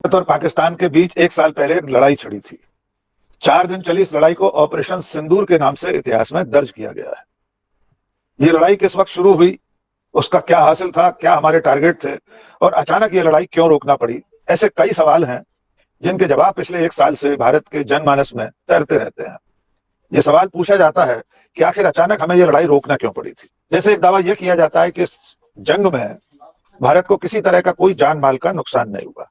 भारत और पाकिस्तान के बीच एक साल पहले एक लड़ाई छिड़ी थी। 4 दिन चली इस लड़ाई को ऑपरेशन सिंदूर के नाम से इतिहास में दर्ज किया गया है। ये लड़ाई किस वक्त शुरू हुई, उसका क्या हासिल था, क्या हमारे टारगेट थे और अचानक ये लड़ाई क्यों रोकना पड़ी, ऐसे कई सवाल हैं जिनके जवाब पिछले एक साल से भारत के जनमानस में तैरते रहते हैं। ये सवाल पूछा जाता है कि आखिर अचानक हमें ये लड़ाई रोकना क्यों पड़ी थी। जैसे एक दावा यह किया जाता है कि इस जंग में भारत को किसी तरह का कोई जान माल का नुकसान नहीं हुआ।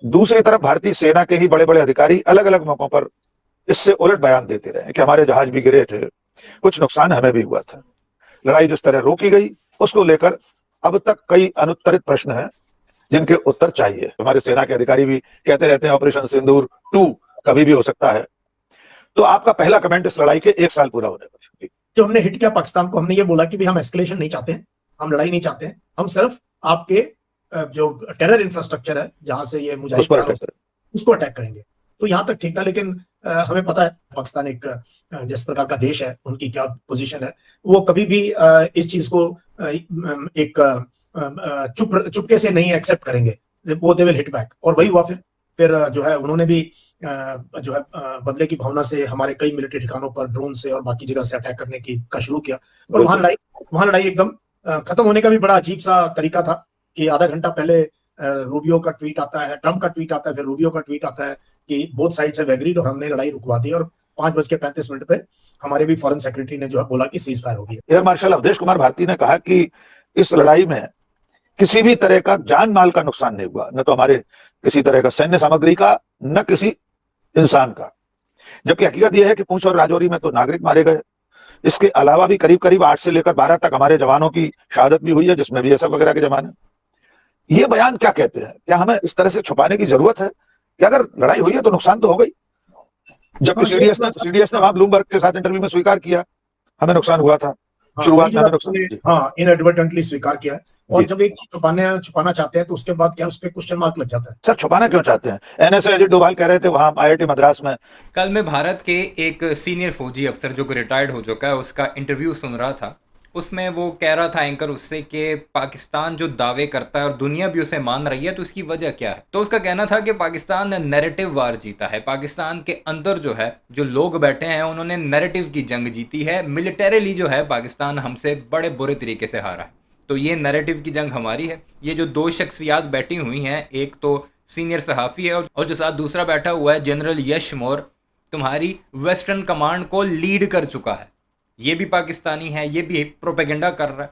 दूसरी तरफ भारतीय सेना के ही बड़े बड़े अधिकारी अलग अलग मौकों पर इससे उलट बयान देते रहे कि हमारे जहाज भी गिरे थे, कुछ नुकसान हमें भी हुआ था। लड़ाई जिस तरह रोकी गई उसको लेकर अब तक कई अनुत्तरित प्रश्न हैं जिनके उत्तर चाहिए। हमारे सेना के अधिकारी भी कहते रहते हैं ऑपरेशन सिंदूर 2 कभी भी हो सकता है। तो आपका पहला कमेंट इस लड़ाई के 1 साल पूरा होने पर। जो हमने हिट किया पाकिस्तान को, हमने ये बोला कि भी हम एस्केलेशन नहीं चाहते हैं, हम लड़ाई नहीं चाहते हैं, हम सिर्फ आपके जो टेरर इंफ्रास्ट्रक्चर है जहां से ये मुजाहिद उसको अटैक करेंगे। तो यहां तक ठीक था, लेकिन हमें पता है पाकिस्तान एक जिस प्रकार का देश है, उनकी क्या पोजीशन है, वो कभी भी इस चीज को एक चुपके से नहीं एक्सेप्ट करेंगे, वो दे विल हिट बैक। और वही हुआ फिर जो है उन्होंने भी जो है बदले की भावना से हमारे कई मिलिट्री ठिकानों पर ड्रोन से और बाकी जगह से अटैक करने का शुरू किया। और वहां लड़ाई एकदम खत्म होने का भी बड़ा अजीब सा तरीका था कि आधा घंटा पहले रूबियो का ट्वीट आता है, ट्रंप का ट्वीट आता है, फिर रूबियो का ट्वीट आता है कि बोथ साइड्स हैव एग्रीड और हमने लड़ाई रुकवा दी। और 5:35 पे हमारे भी फॉरेन सेक्रेटरी ने जो है बोला कि सीज फायर हो गई। एयर मार्शल अवधेश कुमार भारती ने कहा कि इस लड़ाई में किसी भी तरह का जान माल का नुकसान नहीं हुआ, न तो हमारे किसी तरह का सैन्य सामग्री का, न किसी इंसान का। जबकि हकीकत यह है कि पुंछ और राजौरी में तो नागरिक मारे गए। इसके अलावा भी करीब करीब 8 से लेकर 12 तक हमारे जवानों की शहादत भी हुई है, जिसमें बीएसएफ वगैरह के जवान हैं। ये बयान क्या कहते हैं? क्या हमें इस तरह से छुपाने की जरूरत है कि अगर लड़ाई हुई है तो नुकसान तो हो गई? जबकि सीडीएस ने वहां ब्लूमबर्ग के साथ इंटरव्यू में स्वीकार किया हमें नुकसान हुआ था, शुरुआत में नुकसान इनएडवर्टेंटली स्वीकार किया है। और जब एक छुपाना चाहते हैं तो उसके बाद क्या उस पर क्वेश्चन मार्क लग जाता है। सर छुपाना क्यों चाहते हैं? एनएसए अजय डोभाल कह रहे थे वहां आईआईटी मद्रास में। कल मैं भारत के एक सीनियर फौजी अफसर जो रिटायर्ड हो चुका है उसका इंटरव्यू सुन रहा था। उसमें वो कह रहा था एंकर उससे कि पाकिस्तान जो दावे करता है और दुनिया भी उसे मान रही है तो इसकी वजह क्या है। तो उसका कहना था कि पाकिस्तान ने नैरेटिव वार जीता है। पाकिस्तान के अंदर जो है जो लोग बैठे हैं उन्होंने नैरेटिव की जंग जीती है। मिलिटरीली जो है पाकिस्तान हमसे बड़े बुरे तरीके से हारा है। तो ये नैरेटिव की जंग हमारी है। ये जो 2 शख्सियात बैठी हुई हैं, एक तो सीनियर सहाफ़ी है और जो साथ दूसरा बैठा हुआ है जनरल यश मौर्य, तुम्हारी वेस्टर्न कमांड को लीड कर चुका है। ये भी पाकिस्तानी है, ये भी प्रोपेगेंडा कर रहा है।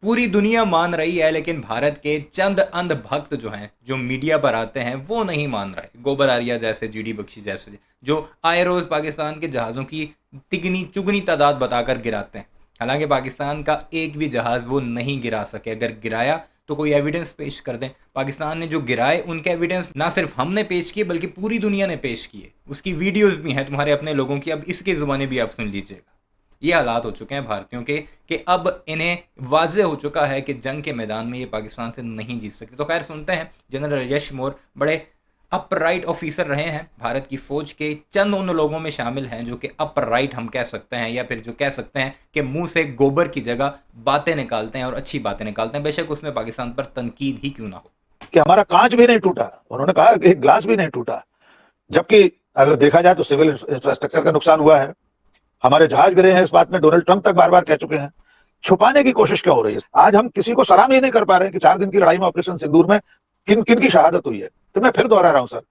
पूरी दुनिया मान रही है लेकिन भारत के चंद अंध भक्त जो हैं, जो मीडिया पर आते हैं, वो नहीं मान रहे। गोबर आर्या जैसे, जीडी बख्शी जैसे, जो आए रोज़ पाकिस्तान के जहाज़ों की तिगनी चुगनी तादाद बताकर गिराते हैं। हालांकि पाकिस्तान का एक भी जहाज़ वो नहीं गिरा सके। अगर गिराया तो कोई एविडेंस पेश कर दें। पाकिस्तान ने जो गिराए उनके एविडेंस ना सिर्फ हमने पेश किए बल्कि पूरी दुनिया ने पेश किए। उसकी वीडियोस भी हैं तुम्हारे अपने लोगों की। अब इसकी ज़ुबानी भी आप सुन लीजिएगा। ये हालात हो चुके हैं भारतीयों के कि अब इन्हें वाज़ेह हो चुका है कि जंग के मैदान में ये पाकिस्तान से नहीं जीत सकते। तो खैर सुनते हैं जनरल यश मौर्य बड़े अपराइट ऑफिसर रहे हैं भारत की फ़ौज के, चंद उन लोगों में शामिल हैं जो कि अपराइट हम कह सकते हैं, या फिर जो कह सकते हैं कि मुंह से गोबर की जगह बातें निकालते हैं और अच्छी बातें निकालते हैं, बेशक उसमें पाकिस्तान पर तनकीद ही क्यों ना हो। कि हमारा कांच भी नहीं टूटा, उन्होंने कहा एक ग्लास भी नहीं टूटा। जबकि अगर देखा जाए तो सिविल इंफ्रास्ट्रक्चर का नुकसान हुआ है, हमारे जहाज गिरे हैं। इस बात में डोनाल्ड ट्रंप तक बार बार कह चुके हैं। छुपाने की कोशिश क्यों हो रही है? आज हम किसी को सलाम ही नहीं कर पा रहे हैं कि 4 दिन की लड़ाई में ऑपरेशन सिंदूर में किन किन की शहादत हुई है। तो मैं फिर दोहरा रहा हूं सर,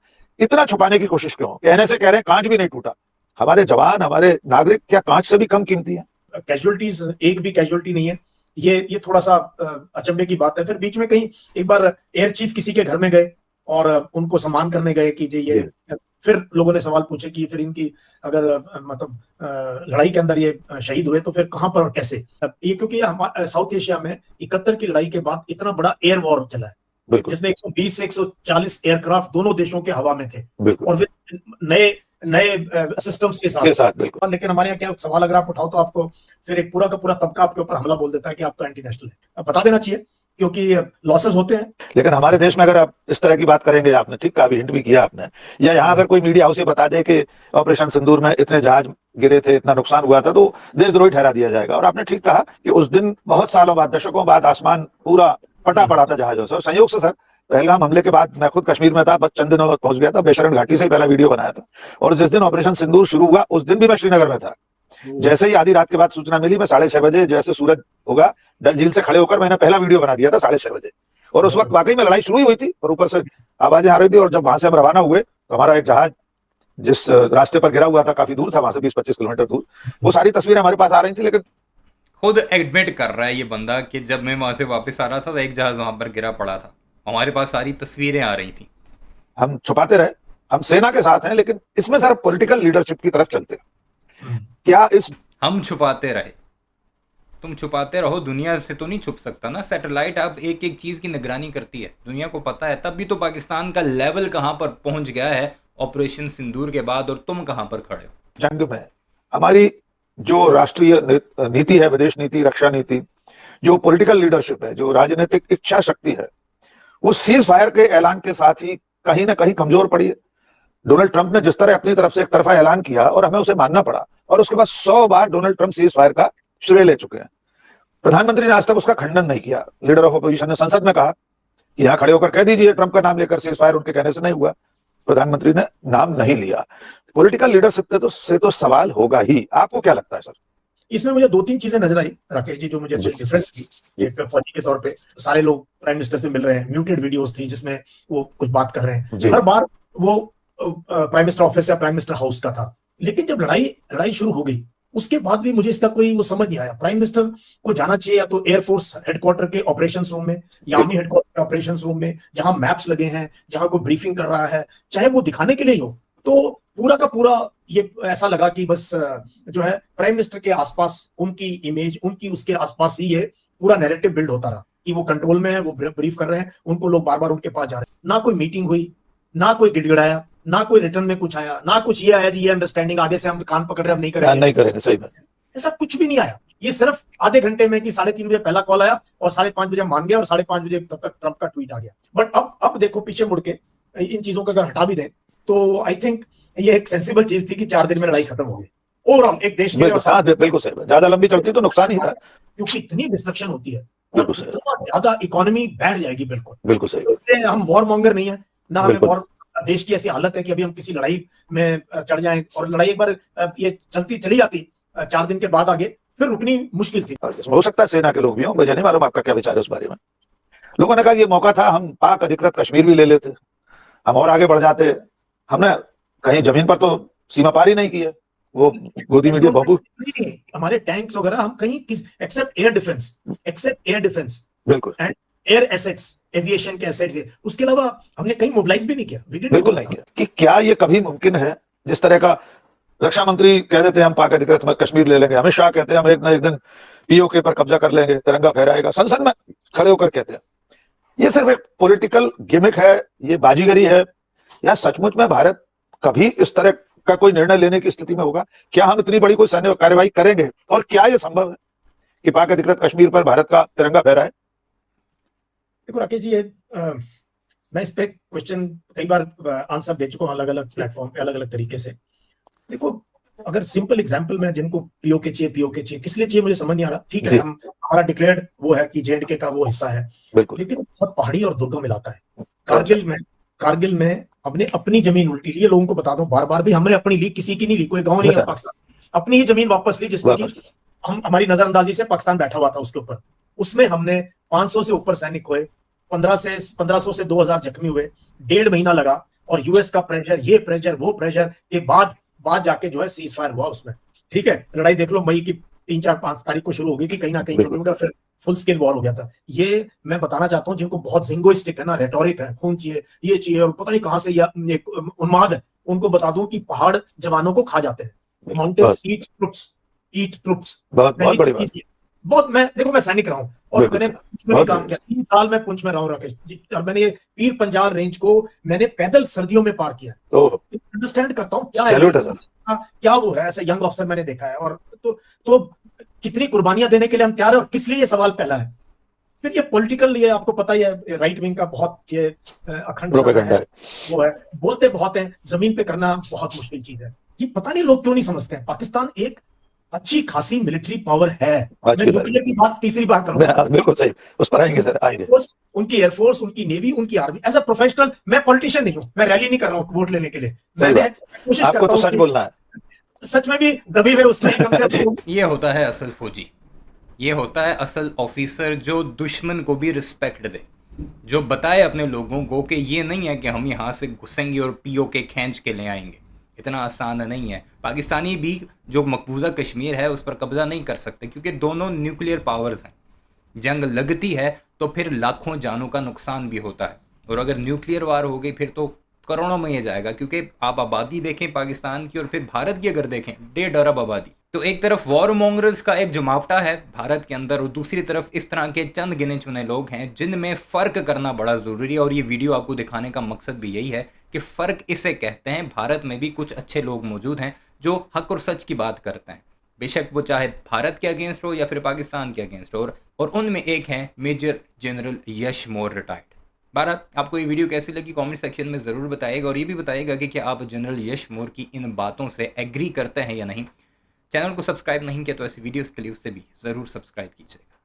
इतना छुपाने की कोशिश क्यों? कहने से कह रहे हैं कांच भी नहीं टूटा। हमारे जवान, हमारे नागरिक क्या कांच से भी कम कीमती है? कैजुअलिटीज एक भी कैजुअलिटी नहीं है। ये थोड़ा सा अचंभे की बात है। फिर बीच में कहीं एक बार एयर चीफ किसी के घर में गए और उनको सम्मान करने गए कि ये फिर लोगों ने सवाल पूछे कि फिर इनकी अगर मतलब लड़ाई के अंदर ये शहीद हुए तो फिर कहां पर और कैसे? ये क्योंकि साउथ एशिया में 71 की लड़ाई के बाद इतना बड़ा एयर वॉर चला है जिसमें 120 से 140 एयरक्राफ्ट दोनों देशों के हवा में थे और फिर नए सिस्टम्स के साथ। लेकिन हमारे यहाँ क्या सवाल अगर आप उठाओ तो आपको फिर एक पूरा का पूरा तबका आपके ऊपर हमला बोल देता है कि आप तो एंटी नेशनल है। बता देना चाहिए क्योंकि लॉसेस होते हैं। लेकिन हमारे देश में अगर आप इस तरह की बात करेंगे, आपने ठीक कहा, हिंट भी किया आपने, या यहाँ अगर कोई मीडिया हाउस ये बता दे कि ऑपरेशन सिंदूर में इतने जहाज गिरे थे, इतना नुकसान हुआ था, तो देशद्रोही ठहरा दिया जाएगा। और आपने ठीक कहा कि उस दिन बहुत सालों बाद, दशकों बाद आसमान पूरा फटा पड़ा था जहाजों से। और संयोग से सर पहलगाम हमले के बाद मैं खुद कश्मीर में था, बस चंद दिनों बाद पहुंच गया था, बेशरण घाटी से ही पहला वीडियो बनाया था। और जिस दिन ऑपरेशन सिंदूर शुरू हुआ उस दिन भी मैं श्रीनगर में था। जैसे ही आधी रात के बाद सूचना मिली, मैं 6:30 बजे जैसे सूरज होगा डल झील से खड़े होकर मैंने पहला वीडियो बना दिया था 6:30 बजे। और उस वक्त वाकई में लड़ाई शुरू ही हुई थी और ऊपर से आवाजें आ रही थी। और जब वहां से हम रवाना हुए तो हमारा एक जहाज जिस रास्ते पर गिरा हुआ था, काफी दूर था वहां से, 20-25 किलोमीटर दूर, वो सारी तस्वीरें हमारे पास आ रही थी। लेकिन खुद एडमिट कर रहा है ये बंदा कि जब मैं वहां से वापस आ रहा था तो एक जहाज वहां पर गिरा पड़ा था, हमारे पास सारी तस्वीरें आ रही थी। हम छुपाते रहे, हम सेना के साथ हैं, लेकिन इसमें सर पॉलिटिकल लीडरशिप की तरफ चलते हैं। क्या इस हम छुपाते रहे, तुम छुपाते रहो, दुनिया से तो नहीं छुप सकता ना। सैटेलाइट अब एक एक चीज की निगरानी करती है, दुनिया को पता है। तब भी तो पाकिस्तान का लेवल कहां पर पहुंच गया है ऑपरेशन सिंदूर के बाद, और तुम कहां पर खड़े हो। जंग में हमारी जो राष्ट्रीय नीति है, विदेश नीति, रक्षा नीति, जो पॉलिटिकल लीडरशिप है, जो राजनीतिक इच्छा शक्ति है, वो सीज फायर के ऐलान के साथ ही कहीं ना कहीं कमजोर पड़ी है। डोनाल्ड ट्रंप ने जिस तरह अपनी तरफ से एक तरफा ऐलान किया और हमें उसे मानना पड़ा, और उसके बाद 100 बार डोनाल्ड ट्रंप सीज फायर का श्रेय ले चुके हैं। प्रधानमंत्री ने आज तक उसका खंडन नहीं किया। लीडर ऑफ अपोजिशन ने संसद में कहा कि यहां खड़े होकर कह दीजिए ट्रंप का नाम लेकर सीज फायर उनके कहने से नहीं हुआ। प्रधानमंत्री ने नाम नहीं लिया। पॉलिटिकल लीडरशिप से तो सवाल होगा ही। आपको क्या लगता है सर? इसमें मुझे 2-3 चीजें नजर आई राकेश जी, जो मुझे डिफरेंस थी। एक फौजी के तौर पे सारे लोग प्राइम मिनिस्टर से मिल रहे हैं, म्यूटेड वीडियोस थी जिसमें वो कुछ बात कर रहे हैं। हर बार वो प्राइम मिनिस्टर ऑफिस या प्राइम मिनिस्टर हाउस का था। लेकिन जब लड़ाई शुरू हो गई उसके बाद भी मुझे इसका कोई वो समझ नहीं आया। प्राइम मिनिस्टर को जाना चाहिए या तो एयरफोर्स हेडक्वार्टर के ऑपरेशन रूम में या आर्मी हेडक्वार्टर के ऑपरेशन रूम में, जहां मैप्स लगे हैं, जहां कोई ब्रीफिंग कर रहा है, चाहे वो दिखाने के लिए ही हो। तो पूरा का पूरा ये ऐसा लगा कि बस जो है प्राइम मिनिस्टर के आसपास उनकी इमेज, उनकी उसके आसपास ही ये पूरा नैरेटिव बिल्ड होता रहा कि वो कंट्रोल में है, वो ब्रीफ कर रहे हैं, उनको लोग बार बार उनके पास जा रहे हैं। ना कोई मीटिंग हुई, ना कोई गिड़गिड़ाया, ना कोई रिटर्न में कुछ आया, ना कुछ ये आया जी ये अंडरस्टैंडिंग आगे से हम कान पकड़ रहे, हम नहीं करेंगे। सही बात। ऐसा कुछ भी नहीं आया। ये सिर्फ आधे घंटे में कि 3:30 बजे पहला कॉल आया और 5:30 बजे मान गया और 5:30 बजे तब तक ट्रंप का ट्वीट आ गया। बट अब देखो पीछे मुड़ के इन चीजों को अगर हटा भी दें तो आई थिंक ये एक सेंसिबल चीज थी कि 4 दिन में लड़ाई खत्म हो गई ओवरऑल एक देश के लिए। बिल्कुल सही। ज्यादा लंबी चलती तो नुकसान ही था, क्योंकि इतनी डिस्ट्रक्शन होती है और इतना ज्यादा इकोनॉमी बैठ जाएगी। बिल्कुल सही। इसलिए हम वॉर मॉन्गर नहीं है, ना हमें वॉर, देश की ऐसी हालत है कि अभी हम किसी लड़ाई में चढ़ जाएं। और लड़ाई एक बार ये चली जाती 4 दिन के बाद आगे, फिर रुकनी मुश्किल थी। हो सकता है सेना के लोग भी हों, मुझे नहीं मालूम आपका क्या विचार है उस बारे में। लोगों ने कहा ये मौका था, हम पाक अधिकृत कश्मीर भी ले लेते, हम और आगे बढ़ जाते। हमने कहीं जमीन पर तो सीमा पार ही नहीं की है। वो गोदी मीडिया बाबू हमारे टैंक्स वगैरह हम कहीं एक्सेप्ट एयर डिफेंस बिल्कुल एंड एयर एसेट्स, एविएशन के एसेट्स, उसके अलावा हमने कहीं मोबिलाइज भी नहीं किया। बिल्कुल नहीं किया। कि क्या ये कभी मुमकिन है जिस तरह का रक्षा मंत्री कह देते हैं हम पाक अधिकृत कश्मीर ले लेंगे, अमित शाह कहते हैं हम एक ना एक दिन पीओके पर कब्जा कर लेंगे, तिरंगा फहराएगा, संसद में खड़े होकर कहते हैं। ये सिर्फ एक पॉलिटिकल गिमिक है, ये बाजीगरी है, या सचमुच में भारत कभी इस तरह का कोई निर्णय लेने की स्थिति में होगा? क्या हम इतनी बड़ी कोई सैन्य कार्यवाही करेंगे? और क्या यह संभव है कि पाक अधिकृत कश्मीर पर भारत का तिरंगा फहराए? देखो राकेश जी, मैं इस पे क्वेश्चन कई बार आंसर दे चुका हूं अलग अलग प्लेटफॉर्म पे, अलग अलग तरीके से। देखो अगर सिंपल एग्जांपल में, जिनको पीओके चाहिए, किस लिए चाहिए मुझे समझ नहीं आ रहा। ठीक है, हमारा डिक्लेयर्ड वो है कि जेएंडके का वो हिस्सा है, लेकिन बहुत पहाड़ी और दुर्गम इलाका है। कारगिल में हमने अपनी जमीन उल्टी ली है। लोगों को बता दो, बार बार भी हमने अपनी ली, किसी की नहीं ली, कोई गांव नहीं है पाकिस्तान, अपनी ही जमीन वापस ली, जिसमें कि हम हमारी नजरअंदाजी से पाकिस्तान बैठा हुआ था उसके ऊपर। उसमें हमने 500 से ऊपर सैनिक हुए, 1500 से 2000 जख्मी हुए, 1.5 महीना लगा। और यूएस का प्रेशर, ये प्रेशर, वो प्रेशर के बाद जाके जो है सीज फायर हुआ उसमें। ठीक है, लड़ाई देख लो, मई की 3, 4, 5 तारीख को शुरू हो गई थी, कहीं ना कहीं छोटे मोटे, फिर फुल स्केल वॉर हो गया था। ये मैं बताना चाहता हूं, जिनको बहुत जिंगोइस्टिक है ना, रेटोरिक है, खून चाहिए, ये चाहिए, और पता नहीं कहां से ये उन्माद है, उनको बता दूं कि पहाड़ जवानों को खा जाते हैं। माउंटेन्स ईट ट्रुप्स। बहुत बड़ी बात। बहुत, मैं सैनिक रहा हूं और मैंने पुंछ में भी काम किया, 3 साल मैं पुंछ में रहा हूं राकेश जी, और मैंने ये पीर पंजाल रेंज को मैंने पैदल सर्दियों में पार किया। अंडरस्टैंड करता हूँ क्या वो है, ऐसे यंग ऑफिसर मैंने देखा है। और तो कितनी कुर्बानियां देने के लिए हम तैयार है, और किस लिए ये सवाल पहला है। फिर ये पॉलिटिकल, ये आपको पता ही है, राइट विंग का बहुत ये अखंड है, वो है, बोलते बहुत है, जमीन पे करना बहुत मुश्किल चीज है। ये पता नहीं लोग क्यों नहीं समझते हैं। पाकिस्तान एक अच्छी खासी मिलिट्री पावर है। आज मैं की न्यूक्लियर की बात तीसरी बार करूंगा। बिल्कुल सही, उस पर आएंगे सर, आएंगे। उनकी एयरफोर्स, उनकी नेवी, उनकी आर्मी, एज अ प्रोफेशनल, मैं पॉलिटिशियन नहीं हूं, मैं रैली नहीं कर रहा हूं वोट लेने के लिए। सही मैंने बात, कोशिश आपको करता तो हूं सच कि बोलना है। सच में भी दबे हुए उस टाइम कम से जी। कम ये होता है असल फौजी, ये होता है असल ऑफिसर जो दुश्मन को भी रिस्पेक्ट दे, जो बताए अपने लोगों को कि ये नहीं है कि हम यहाँ से घुसेंगे और पीओके खींच के ले आएंगे। इतना आसान नहीं है। पाकिस्तानी भी जो मकबूजा कश्मीर है उस पर कब्जा नहीं कर सकते, क्योंकि दोनों न्यूक्लियर पावर्स हैं। जंग लगती है तो फिर लाखों जानों का नुकसान भी होता है, और अगर न्यूक्लियर वार हो गई फिर तो करोड़ों में ये जाएगा, क्योंकि आप आबादी देखें पाकिस्तान की और फिर भारत की अगर देखें 1.5 अरब आबादी। तो एक तरफ वॉर मॉन्गर्स का एक जमावटा है भारत के अंदर, और दूसरी तरफ इस तरह के चंद गिने चुने लोग हैं जिनमें फ़र्क करना बड़ा ज़रूरी है। और ये वीडियो आपको दिखाने का मकसद भी यही है कि फ़र्क इसे कहते हैं। भारत में भी कुछ अच्छे लोग मौजूद हैं जो हक और सच की बात करते हैं, बेशक वो चाहे भारत के अगेंस्ट हो या फिर पाकिस्तान के अगेंस्ट हो। और उनमें एक हैं मेजर जनरल यश मोर रिटायर्ड। बहरहाल आपको ये वीडियो कैसी लगी कमेंट सेक्शन में ज़रूर बताइएगा, और ये भी बताइएगा कि क्या आप जनरल यश मोर की इन बातों से एग्री करते हैं या नहीं। चैनल को सब्सक्राइब नहीं किया तो ऐसी वीडियोस के लिए उससे भी ज़रूर सब्सक्राइब कीजिएगा।